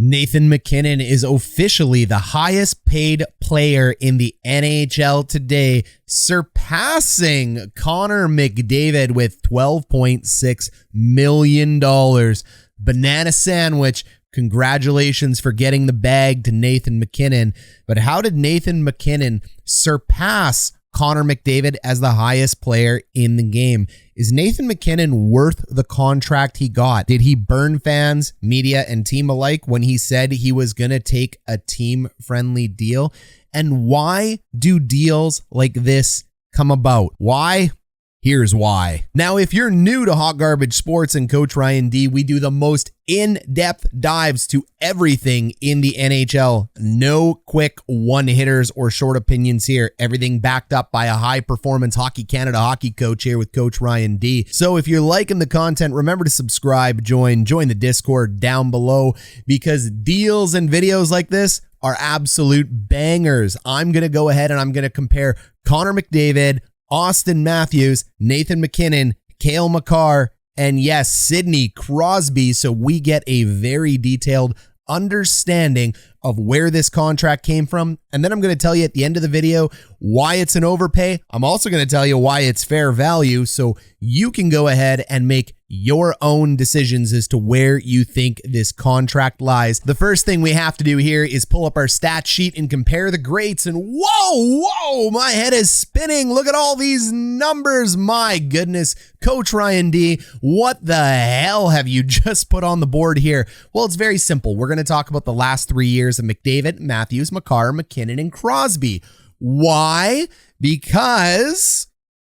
Nathan MacKinnon is officially the highest paid player in the NHL today, surpassing Connor McDavid with $12.6 million. Banana sandwich. Congratulations for getting the bag to Nathan MacKinnon. But how did Nathan MacKinnon surpass Connor McDavid as the highest player in the game? Is Nathan MacKinnon worth the contract he got? Did he burn fans, media, and team alike when he said he was going to take a team-friendly deal? And why do deals like this come about? Why? Here's why. Now, if you're new to Hot Garbage Sports and Coach Ryan D, we do the most in-depth dives to everything in the NHL. No quick one-hitters or short opinions here. Everything backed up by a high-performance Hockey Canada hockey coach here with Coach Ryan D. So if you're liking the content, remember to subscribe, join the Discord down below, because deals and videos like this are absolute bangers. I'm going to go ahead and I'm going to compare Connor McDavid, Auston Matthews, Nathan MacKinnon, Cale Makar, and yes, Sidney Crosby, so we get a very detailed understanding of where this contract came from. And then I'm going to tell you at the end of the video why it's an overpay. I'm also going to tell you why it's fair value, so you can go ahead and make your own decisions as to where you think this contract lies. The first thing we have to do here is pull up our stat sheet and compare the greats. And whoa, my head is spinning. Look at all these numbers. My goodness. Coach Ryan D, what the hell have you just put on the board here? Well, it's very simple. We're going to talk about the last 3 years of McDavid, Matthews, Makar, MacKinnon, and Crosby. Why? Because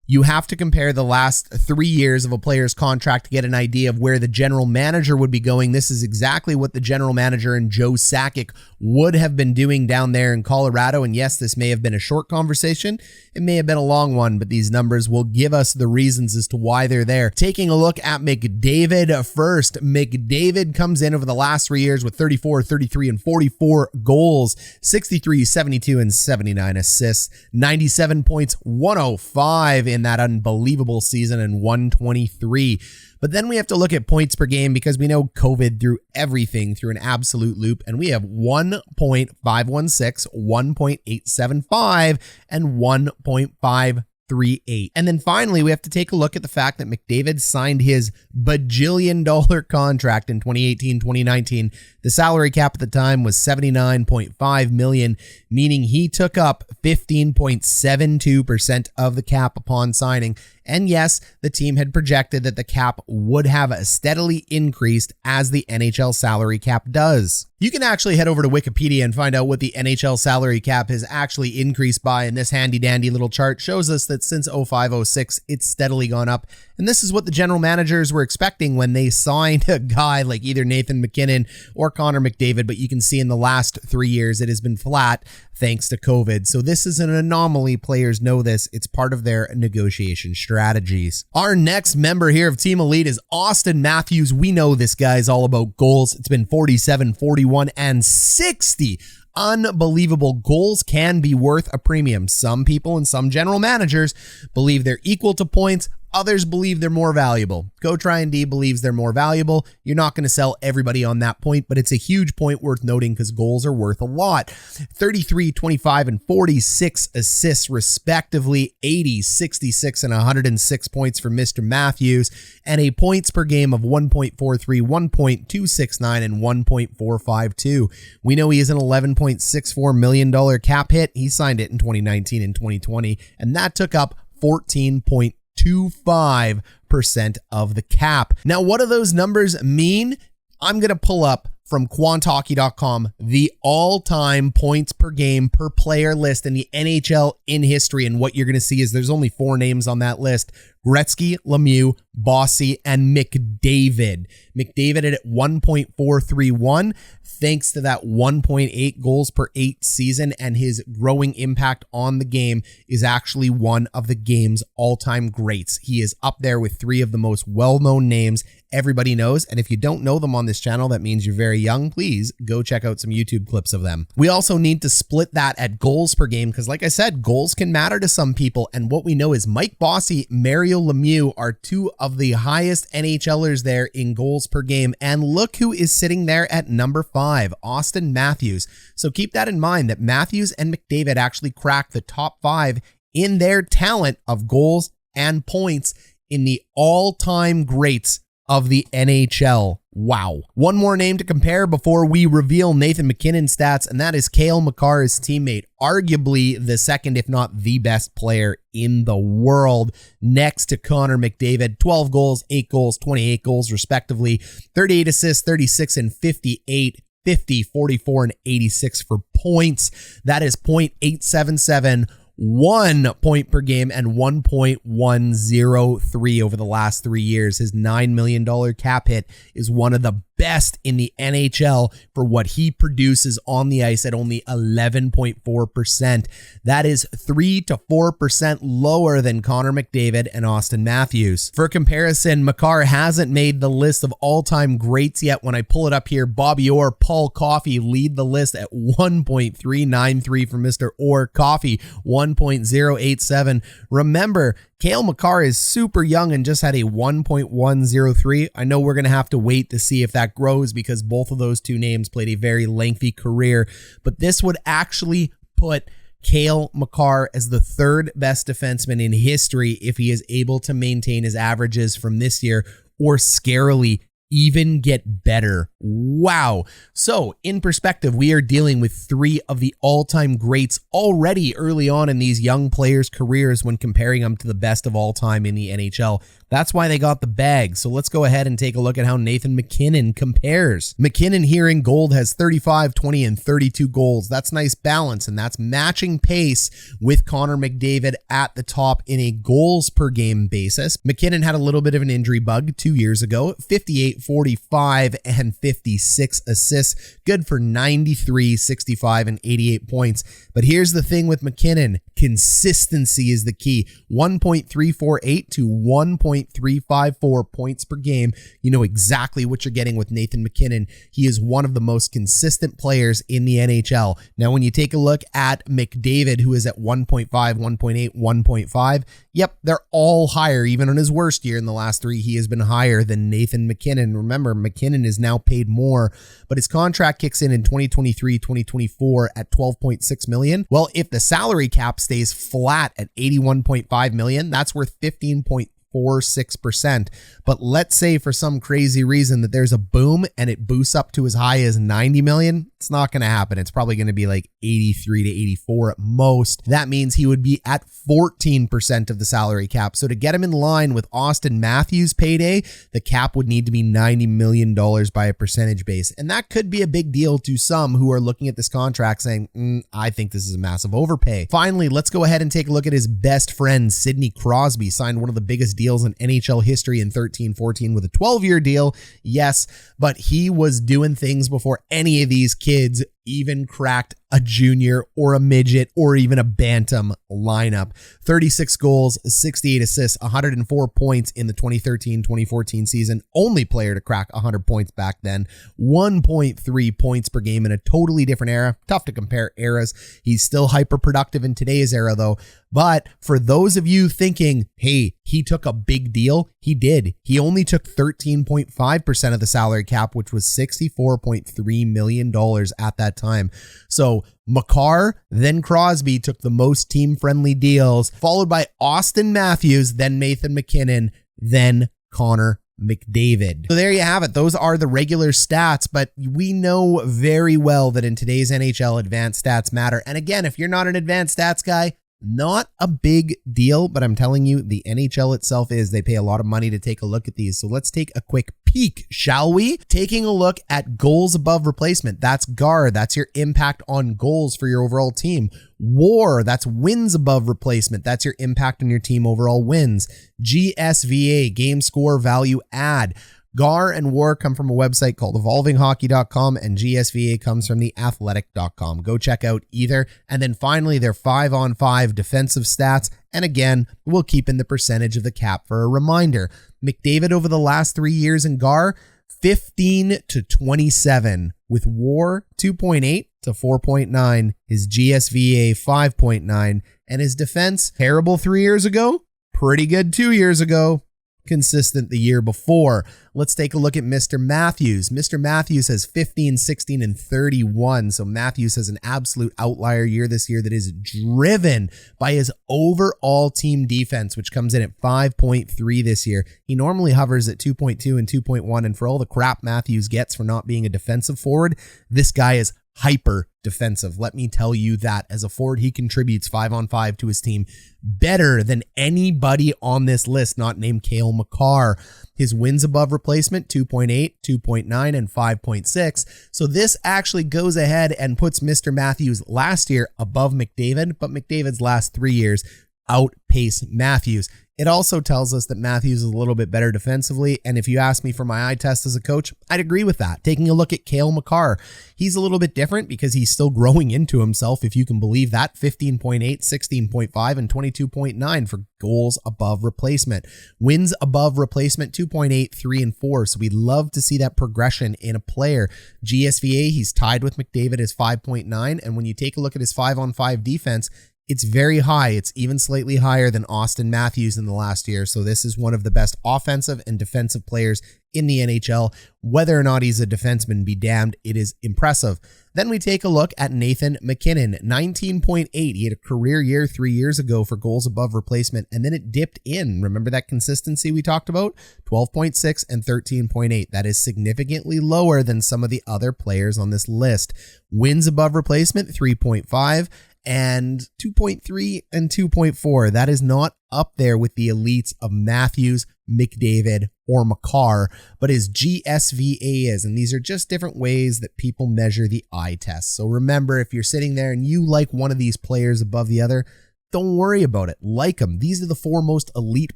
you have to compare the last 3 years of a player's contract to get an idea of where the general manager would be going. This is exactly what the general manager and Joe Sakic would have been doing down there in Colorado. And yes, this may have been a short conversation. It may have been a long one, but these numbers will give us the reasons as to why they're there. Taking a look at McDavid first. McDavid comes in over the last 3 years with 34, 33, and 44 goals, 63, 72, and 79 assists, 97 points, 105 in that unbelievable season, and 123. But then we have to look at points per game because we know COVID threw everything through an absolute loop, and we have 1.516, 1.875, and 1.538. And then finally, we have to take a look at the fact that McDavid signed his bajillion-dollar contract in 2018-2019. The salary cap at the time was $79.5 million, meaning he took up 15.72% of the cap upon signing. And yes, the team had projected that the cap would have steadily increased as the NHL salary cap does. You can actually head over to Wikipedia and find out what the NHL salary cap has actually increased by, and this handy dandy little chart shows us that since 05-06, it's steadily gone up. And this is what the general managers were expecting when they signed a guy like either Nathan MacKinnon or Connor McDavid, but you can see in the last 3 years it has been flat thanks to COVID. So this is an anomaly. Players know this. It's part of their negotiation strategies. Our next member here of Team Elite is Auston Matthews. We know this guy's all about goals. It's been 47, 41, and 60. Unbelievable. Goals can be worth a premium. Some people and some general managers believe they're equal to points. Others believe they're more valuable. Coach Ryan D believes they're more valuable. You're not going to sell everybody on that point, but it's a huge point worth noting because goals are worth a lot. 33, 25, and 46 assists respectively, 80, 66, and 106 points for Mr. Matthews, and a points per game of 1.43, 1.269, and 1.452. We know he is an $11.64 million cap hit. He signed it in 2019 and 2020, and that took up 14.25% of the cap. Now, what do those numbers mean? I'm going to pull up from quanthockey.com the all-time points per game per player list in the NHL in history. And what you're going to see is there's only 4 names on that list: Gretzky, Lemieux, Bossy, and McDavid. McDavid at 1.431, thanks to that 1.8 goals per 8 season, and his growing impact on the game is actually one of the game's all-time greats. He is up there with 3 of the most well-known names everybody knows, and if you don't know them on this channel, that means you're very very young, please go check out some YouTube clips of them. We also need to split that at goals per game because, like I said, goals can matter to some people. And what we know is Mike Bossy, Mario Lemieux are two of the highest NHLers there in goals per game. And look who is sitting there at number 5, Auston Matthews. So keep that in mind that Matthews and McDavid actually cracked the top 5 in their talent of goals and points in the all-time greats of the NHL. Wow. One more name to compare before we reveal Nathan MacKinnon's stats, and that is Cale Makar, his teammate, arguably the second, if not the best player in the world, next to Connor McDavid. 12 goals, 8 goals, 28 goals, respectively, 38 assists, 36 and 58, 50, 44, and 86 for points. That is .877, 1 point per game, and 1.103 over the last 3 years. His $9 million cap hit is one of the best in the NHL for what he produces on the ice at only 11.4%. That is 3 to 4% lower than Connor McDavid and Auston Matthews. For comparison, Makar hasn't made the list of all-time greats yet. When I pull it up here, Bobby Orr, Paul Coffey lead the list at 1.393 for Mr. Orr. Coffey, 1.087. Remember, Cale Makar is super young and just had a 1.103. I know we're going to have to wait to see if that grows because both of those two names played a very lengthy career, but this would actually put Cale Makar as the 3rd best defenseman in history if he is able to maintain his averages from this year or scarily even get better. Wow. So in perspective, we are dealing with 3 of the all-time greats already early on in these young players' careers when comparing them to the best of all time in the NHL. That's why they got the bag. So let's go ahead and take a look at how Nathan MacKinnon compares. MacKinnon here in gold has 35, 20, and 32 goals. That's nice balance, and that's matching pace with Connor McDavid at the top in a goals per game basis. MacKinnon had a little bit of an injury bug 2 years ago, 58, 45, and 56 assists. Good for 93, 65, and 88 points. But here's the thing with MacKinnon. Consistency is the key. 1.348 to 1.354 points per game. You know exactly what you're getting with Nathan MacKinnon. He is one of the most consistent players in the NHL. Now, when you take a look at McDavid, who is at 1.5, 1.8, 1.5, yep, they're all higher. Even on his worst year in the last 3, he has been higher than Nathan MacKinnon. Remember, MacKinnon is now paid more, but his contract kicks in 2023, 2024 at $12.6 million. Well, if the salary cap stays flat at $81.5 million, that's worth 15.46%. But let's say for some crazy reason that there's a boom and it boosts up to as high as 90 million. It's not going to happen. It's probably going to be like 83 to 84 at most. That means he would be at 14% of the salary cap. So to get him in line with Auston Matthews' payday, the cap would need to be $90 million by a percentage base. And that could be a big deal to some who are looking at this contract saying, I think this is a massive overpay. Finally, let's go ahead and take a look at his best friend, Sidney Crosby, signed one of the biggest deals in NHL history in 13-14 with a 12-year deal. Yes, but he was doing things before any of these kids even cracked a junior or a midget or even a bantam lineup. 36 goals, 68 assists, 104 points in the 2013-2014 season. Only player to crack 100 points back then. 1.3 points per game in a totally different era. Tough to compare eras. He's still hyper productive in today's era though. But for those of you thinking, hey, he took a big deal, he did. He only took 13.5% of the salary cap, which was $64.3 million at that time. So Makar, then Crosby took the most team-friendly deals, followed by Auston Matthews, then Nathan MacKinnon, then Connor McDavid. So there you have it. Those are the regular stats, but we know very well that in today's NHL, advanced stats matter. And again, if you're not an advanced stats guy, not a big deal, but I'm telling you, the NHL itself is. They pay a lot of money to take a look at these. So let's take a quick peek, shall we? Taking a look at goals above replacement. That's GAR. That's your impact on goals for your overall team. WAR. That's wins above replacement. That's your impact on your team overall wins. GSVA, game score value add. GAR and WAR come from a website called evolvinghockey.com, and GSVA comes from theathletic.com. Go check out either. And then finally, their 5-on-5 defensive stats. And again, we'll keep in the percentage of the cap for a reminder. McDavid over the last 3 years in GAR, 15 to 27 with WAR 2.8 to 4.9, his GSVA 5.9, and his defense terrible 3 years ago, pretty good 2 years ago, consistent the year before. Let's take a look at Mr. Matthews. Mr. Matthews has 15, 16, and 31. So Matthews has an absolute outlier year this year that is driven by his overall team defense, which comes in at 5.3 this year. He normally hovers at 2.2 and 2.1. And for all the crap Matthews gets for not being a defensive forward, this guy is hyper defensive. Let me tell you that as a forward, he contributes 5-on-5 to his team better than anybody on this list, not named Cale Makar. His wins above replacement, 2.8, 2.9, and 5.6. So this actually goes ahead and puts Mr. Matthews last year above McDavid, but McDavid's last 3 years outpace Matthews. It also tells us that Matthews is a little bit better defensively, and if you ask me for my eye test as a coach, I'd agree with that. Taking a look at Cale Makar, he's a little bit different because he's still growing into himself, if you can believe that. 15.8, 16.5, and 22.9 for goals above replacement. Wins above replacement, 2.8, 3, and 4, so we love to see that progression in a player. GSVA, he's tied with McDavid as 5.9, and when you take a look at his 5-on-5 defense, it's very high. It's even slightly higher than Auston Matthews in the last year. So this is one of the best offensive and defensive players in the NHL. Whether or not he's a defenseman, be damned, it is impressive. Then we take a look at Nathan MacKinnon, 19.8. He had a career year 3 years ago for goals above replacement, and then it dipped in. Remember that consistency we talked about? 12.6 and 13.8. That is significantly lower than some of the other players on this list. Wins above replacement, 3.5. and 2.3 and 2.4. That is not up there with the elites of Matthews, McDavid, or Makar, but his GSVA is. And these are just different ways that people measure the eye test. So remember, if you're sitting there and you like one of these players above the other, don't worry about it. Like them. These are the 4 most elite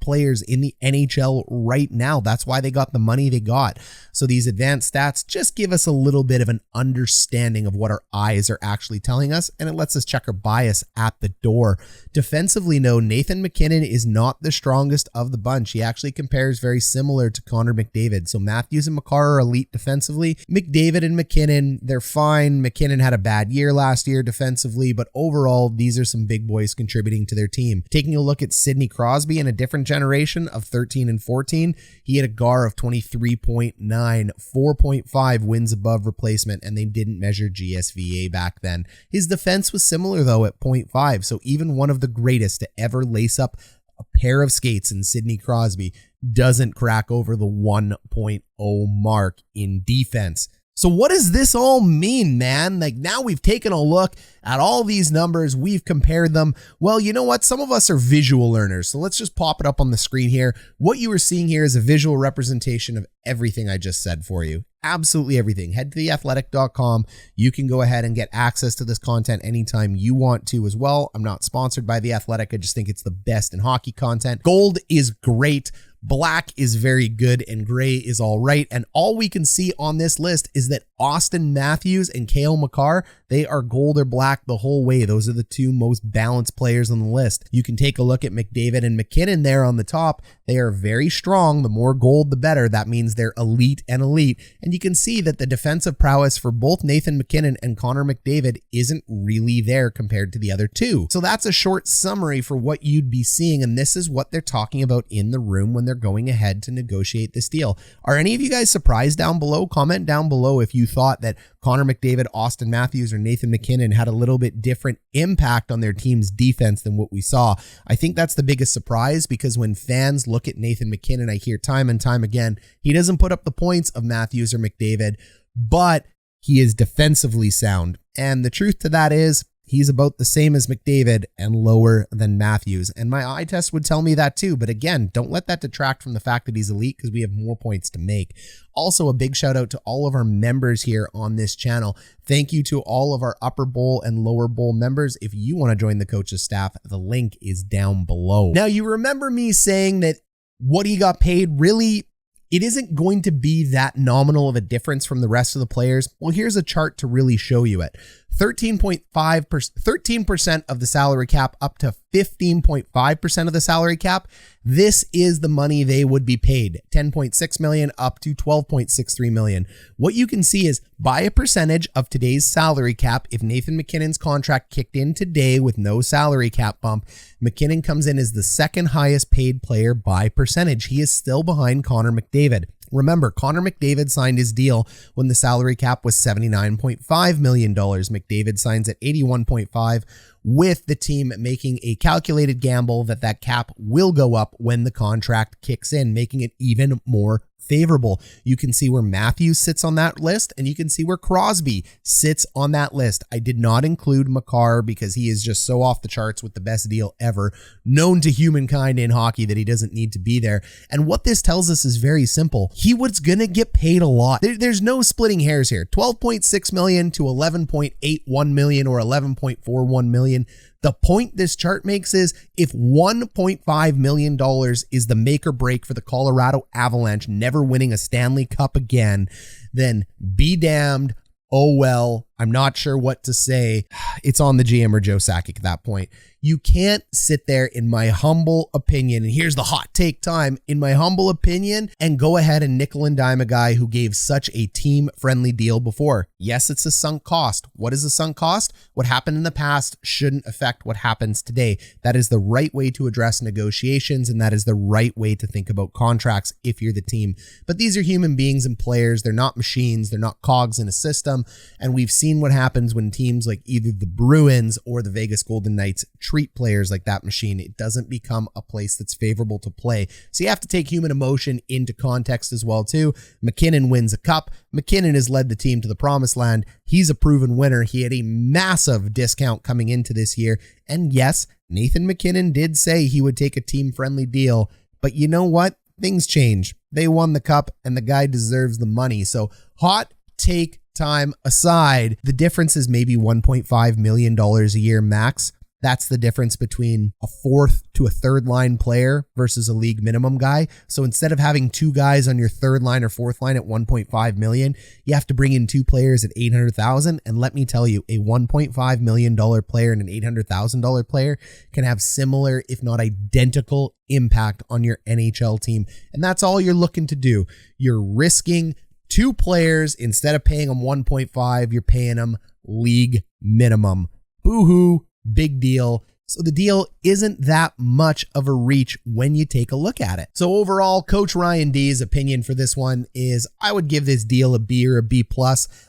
players in the NHL right now. That's why they got the money they got. So these advanced stats just give us a little bit of an understanding of what our eyes are actually telling us, and it lets us check our bias at the door. Defensively, no, Nathan MacKinnon is not the strongest of the bunch. He actually compares very similar to Connor McDavid. So Matthews and Makar are elite defensively. McDavid and MacKinnon, they're fine. MacKinnon had a bad year last year defensively, but overall, these are some big boys contributing to their team. Taking a look at Sidney Crosby in a different generation of 13 and 14, he had a GAR of 23.9, 4.5 wins above replacement, and they didn't measure GSVA back then. His defense was similar though at 0.5, so even one of the greatest to ever lace up a pair of skates in Sidney Crosby doesn't crack over the 1.0 mark in defense. So what does this all mean, man? Like, now we've taken a look at all these numbers. We've compared them. Well, you know what? Some of us are visual learners. So let's just pop it up on the screen here. What you are seeing here is a visual representation of everything I just said for you. Absolutely everything. Head to theathletic.com. You can go ahead and get access to this content anytime you want to as well. I'm not sponsored by The Athletic. I just think it's the best in hockey content. Gold is great. Black is very good and gray is all right. And all we can see on this list is that Auston Matthews and Cale Makar, they are gold or black the whole way. Those are the 2 most balanced players on the list. You can take a look at McDavid and MacKinnon there on the top. They are very strong. The more gold, the better. That means they're elite and elite. And you can see that the defensive prowess for both Nathan MacKinnon and Connor McDavid isn't really there compared to the other 2. So that's a short summary for what you'd be seeing. And this is what they're talking about in the room when they're going ahead to negotiate this deal. Are any of you guys surprised down below? Comment down below if you thought that Connor McDavid, Auston Matthews, or Nathan MacKinnon had a little bit different impact on their team's defense than what we saw. I think that's the biggest surprise, because when fans look at Nathan MacKinnon, I hear time and time again, he doesn't put up the points of Matthews or McDavid, but he is defensively sound. And the truth to that is, he's about the same as McDavid and lower than Matthews. And my eye test would tell me that too. But again, don't let that detract from the fact that he's elite, because we have more points to make. Also, a big shout out to all of our members here on this channel. Thank you to all of our upper bowl and lower bowl members. If you want to join the coach's staff, the link is down below. Now, you remember me saying that what he got paid, really, it isn't going to be that nominal of a difference from the rest of the players. Well, here's a chart to really show you it. 13% of the salary cap up to 15.5% of the salary cap. This is the money they would be paid. 10.6 million up to 12.63 million. What you can see is by a percentage of today's salary cap, if Nathan MacKinnon's contract kicked in today with no salary cap bump, MacKinnon comes in as the second highest paid player by percentage. He is still behind Connor McDavid. Remember, Connor McDavid signed his deal when the salary cap was $79.5 million. McDavid signs at 81.5, with the team making a calculated gamble that cap will go up when the contract kicks in, making it even more favorable. You can see where Matthews sits on that list, and you can see where Crosby sits on that list. I did not include Makar because he is just so off the charts with the best deal ever, known to humankind in hockey, that he doesn't need to be there. And what this tells us is very simple. He was going to get paid a lot. There's no splitting hairs here. 12.6 million to 11.81 million or 11.41 million. The point this chart makes is if $1.5 million is the make or break for the Colorado Avalanche never winning a Stanley Cup again, then be damned. Oh, well, I'm not sure what to say. It's on the GM or Joe Sakic at that point. You can't sit there, in my humble opinion, and here's the hot take time, in my humble opinion, and go ahead and nickel and dime a guy who gave such a team-friendly deal before. Yes, it's a sunk cost. What is a sunk cost? What happened in the past shouldn't affect what happens today. That is the right way to address negotiations, and that is the right way to think about contracts if you're the team. But these are human beings and players. They're not machines. They're not cogs in a system, and we've seen what happens when teams like either the Bruins or the Vegas Golden Knights treat players like that machine. It doesn't become a place that's favorable to play. So you have to take human emotion into context as well too. MacKinnon wins a cup. MacKinnon has led the team to the promised land. He's a proven winner. He had a massive discount coming into this year. And yes, Nathan MacKinnon did say he would take a team-friendly deal. But you know what? Things change. They won the cup and the guy deserves the money. So hot take time aside, the difference is maybe $1.5 million a year max. That's the difference between a fourth to a third line player versus a league minimum guy. So instead of having two guys on your third line or fourth line at 1.5 million, you have to bring in two players at 800,000. And let me tell you, a $1.5 million player and an $800,000 player can have similar, if not identical, impact on your NHL team. And that's all you're looking to do. You're risking two players. Instead of paying them 1.5, you're paying them league minimum. Boo-hoo. Big deal. So the deal isn't that much of a reach when you take a look at it. So overall, Coach Ryan D's opinion for this one is I would give this deal a B or a B+.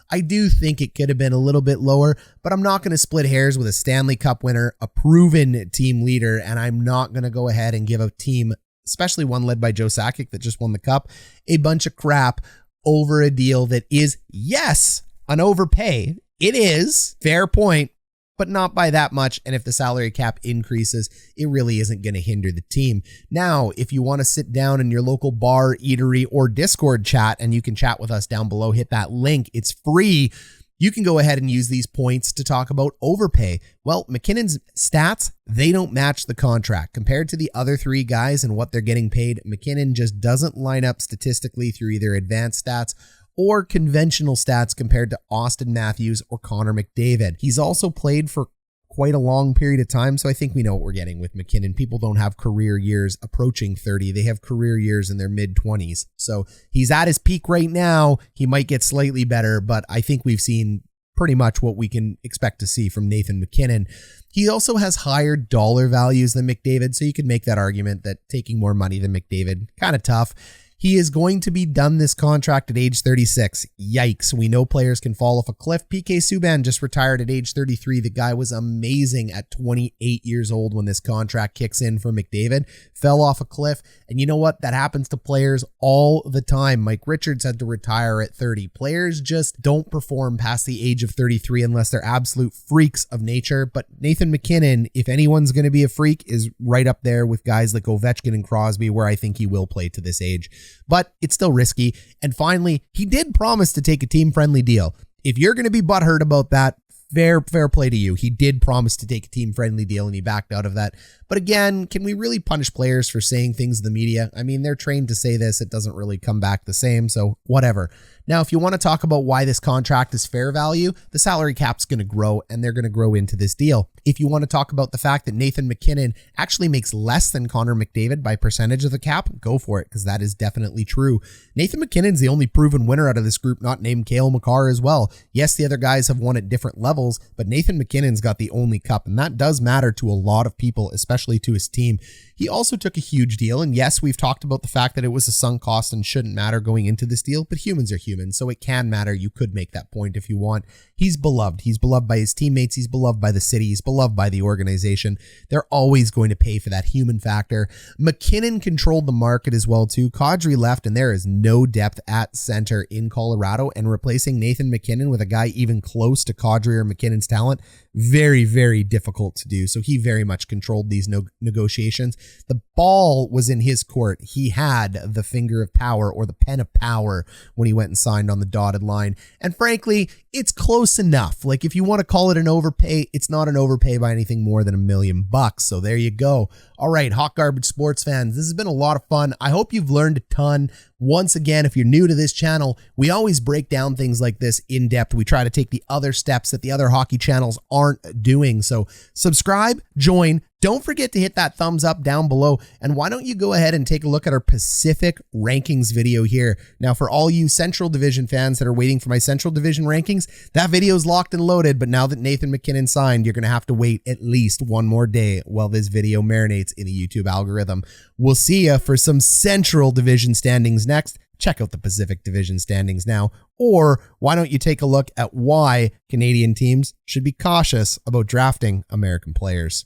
I do think it could have been a little bit lower, but I'm not going to split hairs with a Stanley Cup winner, a proven team leader, and I'm not going to go ahead and give a team, especially one led by Joe Sakic that just won the cup, a bunch of crap over a deal that is, yes, an overpay. It is, fair point, but not by that much. And if the salary cap increases, it really isn't going to hinder the team. Now, if you want to sit down in your local bar, eatery, or Discord chat, and you can chat with us down below, hit that link. It's free. You can go ahead and use these points to talk about overpay. Well, MacKinnon's stats, they don't match the contract. Compared to the other three guys and what they're getting paid, MacKinnon just doesn't line up statistically through either advanced stats or conventional stats compared to Auston Matthews or Connor McDavid. He's also played for quite a long period of time, so I think we know what we're getting with MacKinnon. People don't have career years approaching 30. They have career years in their mid-20s. So he's at his peak right now. He might get slightly better, but I think we've seen pretty much what we can expect to see from Nathan MacKinnon. He also has higher dollar values than McDavid, so you could make that argument that taking more money than McDavid, kind of tough. He is going to be done this contract at age 36. Yikes. We know players can fall off a cliff. PK Subban just retired at age 33. The guy was amazing at 28 years old when this contract kicks in for McDavid. Fell off a cliff. And you know what? That happens to players all the time. Mike Richards had to retire at 30. Players just don't perform past the age of 33 unless they're absolute freaks of nature. But Nathan MacKinnon, if anyone's going to be a freak, is right up there with guys like Ovechkin and Crosby, where I think he will play to this age. But it's still risky. And finally, he did promise to take a team-friendly deal. If you're going to be butthurt about that, fair play to you. He did promise to take a team-friendly deal and he backed out of that. But again, can we really punish players for saying things in the media? I mean, they're trained to say this. It doesn't really come back the same, so whatever. Now, if you want to talk about why this contract is fair value, the salary cap's going to grow, and they're going to grow into this deal. If you want to talk about the fact that Nathan MacKinnon actually makes less than Connor McDavid by percentage of the cap, go for it, because that is definitely true. Nathan MacKinnon's the only proven winner out of this group, not named Cale Makar as well. Yes, the other guys have won at different levels, but Nathan MacKinnon's got the only cup, and that does matter to a lot of people, especially to his team. He also took a huge deal, and yes, we've talked about the fact that it was a sunk cost and shouldn't matter going into this deal, but humans are humans, so it can matter. You could make that point if you want. He's beloved. He's beloved by his teammates. He's beloved by the city. He's beloved by the organization. They're always going to pay for that human factor. MacKinnon controlled the market as well, too. Kadri left, and there is no depth at center in Colorado, and replacing Nathan MacKinnon with a guy even close to Kadri or McKinnon's talent, very, very difficult to do. So he very much controlled these negotiations. The ball was in his court. He had the finger of power, or the pen of power, when he went and signed on the dotted line. And frankly, it's close enough. Like, if you want to call it an overpay, it's not an overpay by anything more than $1 million. So there you go. All right, Hot Garbage sports fans, this has been a lot of fun. I hope you've learned a ton. Once again, if you're new to this channel, we always break down things like this in depth. We try to take the other steps that the other hockey channels aren't doing. So subscribe, join. Don't forget to hit that thumbs up down below. And why don't you go ahead and take a look at our Pacific rankings video here. Now, for all you Central Division fans that are waiting for my Central Division rankings, that video is locked and loaded. But now that Nathan MacKinnon signed, you're going to have to wait at least one more day while this video marinates in the YouTube algorithm. We'll see you for some Central Division standings next. Check out the Pacific Division standings now. Or why don't you take a look at why Canadian teams should be cautious about drafting American players?